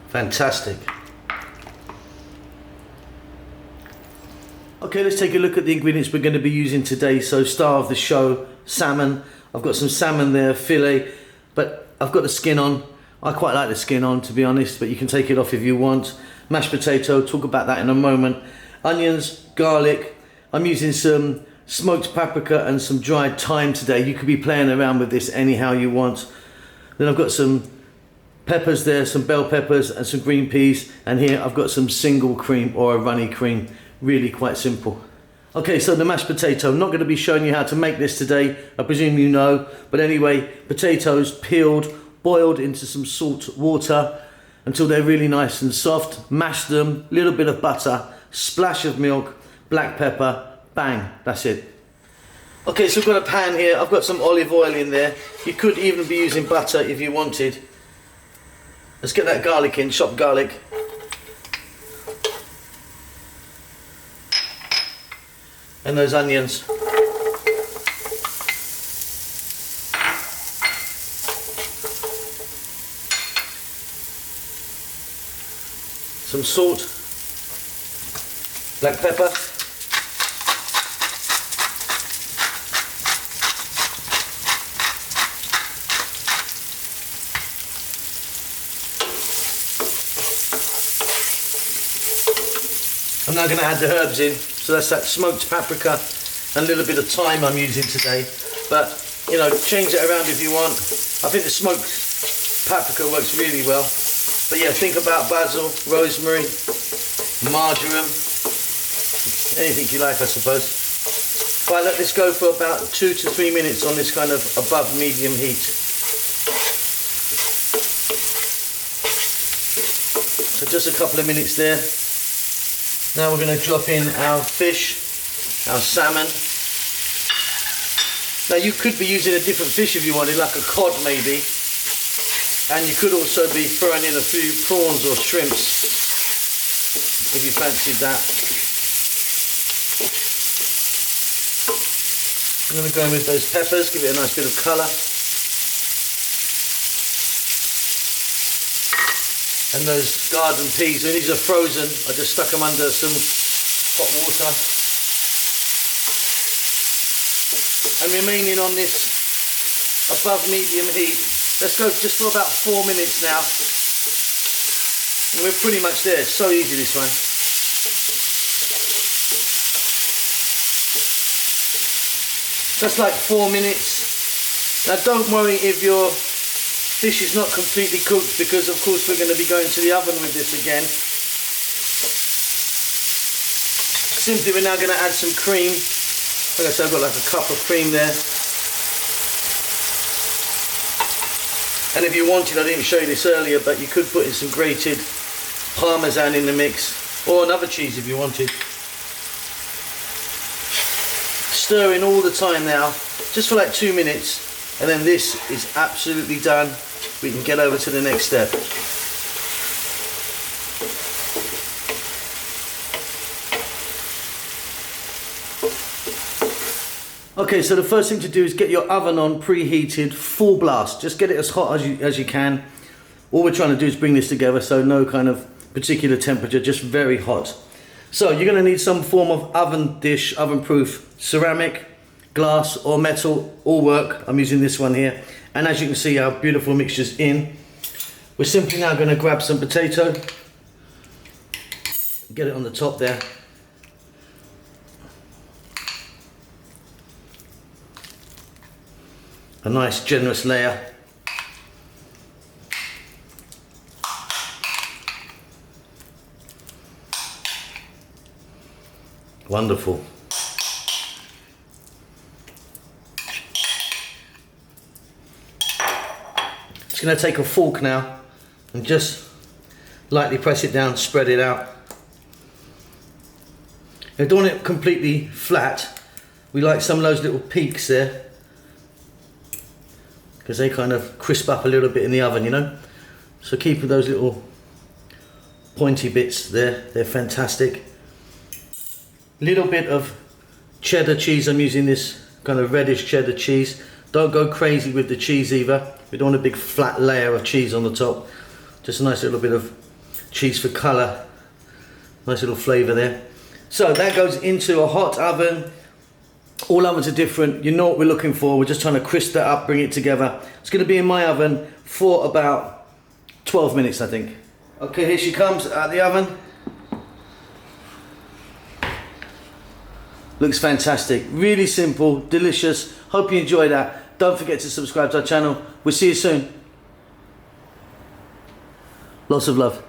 Fantastic. Okay, let's take a look at the ingredients we're going to be using today. So, star of the show, salmon. I've got some salmon there, fillet, but I've got the skin on. I quite like the skin on, to be honest, but you can take it off if you want. Mashed potato, talk about that in a moment. Onions, garlic. I'm using some smoked paprika and some dried thyme today. You could be playing around with this anyhow you want. Then I've got some peppers there, some bell peppers and some green peas. And here I've got some single cream or a runny cream. Really quite simple. Okay, so the mashed potato. I'm not going to be showing you how to make this today. I presume you know. But anyway, potatoes peeled, boiled into some salt water until they're really nice and soft. Mash them, little bit of butter, splash of milk, black pepper, bang, that's it. Okay, so I've got a pan here. I've got some olive oil in there. You could even be using butter if you wanted. Let's get that garlic in, chopped garlic. And those onions. Some salt, black pepper. I'm now going to add the herbs in. So that's that smoked paprika and a little bit of thyme I'm using today. But, you know, change it around if you want. I think the smoked paprika works really well. But yeah, think about basil, rosemary, marjoram, anything you like, I suppose. But I let this go for about 2 to 3 minutes on this kind of above medium heat. So just a couple of minutes there. Now we're going to drop in our fish, our salmon. Now you could be using a different fish if you wanted, like a cod maybe. And you could also be throwing in a few prawns or shrimps if you fancied that. I'm going to go in with those peppers, give it a nice bit of colour. And those garden peas, and these are frozen. I just stuck them under some hot water. And remaining on this above medium heat. Let's go just for about 4 minutes now. And we're pretty much there. It's so easy, this one. That's like 4 minutes. Now don't worry if your fish is not completely cooked, because of course we're going to be going to the oven with this again. Simply we're now going to add some cream. Like I said, I've got like a cup of cream there. And if you wanted, I didn't show you this earlier, but you could put in some grated Parmesan in the mix, or another cheese if you wanted. Stirring all the time now, just for like 2 minutes, and then this is absolutely done. We can get over to the next step. Okay, so the first thing to do is get your oven on, preheated, full blast. Just get it as hot as you can. All we're trying to do is bring this together, so no kind of particular temperature, just very hot. So you're going to need some form of oven dish, oven-proof, ceramic, glass or metal, all work. I'm using this one here. And as you can see, our beautiful mixture's in. We're simply now going to grab some potato, get it on the top there. A nice generous layer. Wonderful. Just going to take a fork now and just lightly press it down, spread it out. I don't want it completely flat. We like some of those little peaks there, because they kind of crisp up a little bit in the oven, you know. So keep those little pointy bits there, they're fantastic. Little bit of cheddar cheese, I'm using this kind of reddish cheddar cheese. Don't go crazy with the cheese either. We don't want a big flat layer of cheese on the top. Just a nice little bit of cheese for colour. Nice little flavour there. So that goes into a hot oven. All ovens are different. You know what we're looking for. We're just trying to crisp that up, bring it together. It's going to be in my oven for about 12 minutes, I think. Okay, here she comes out of the oven. Looks fantastic. Really simple, delicious. Hope you enjoy that. Don't forget to subscribe to our channel. We'll see you soon. Lots of love.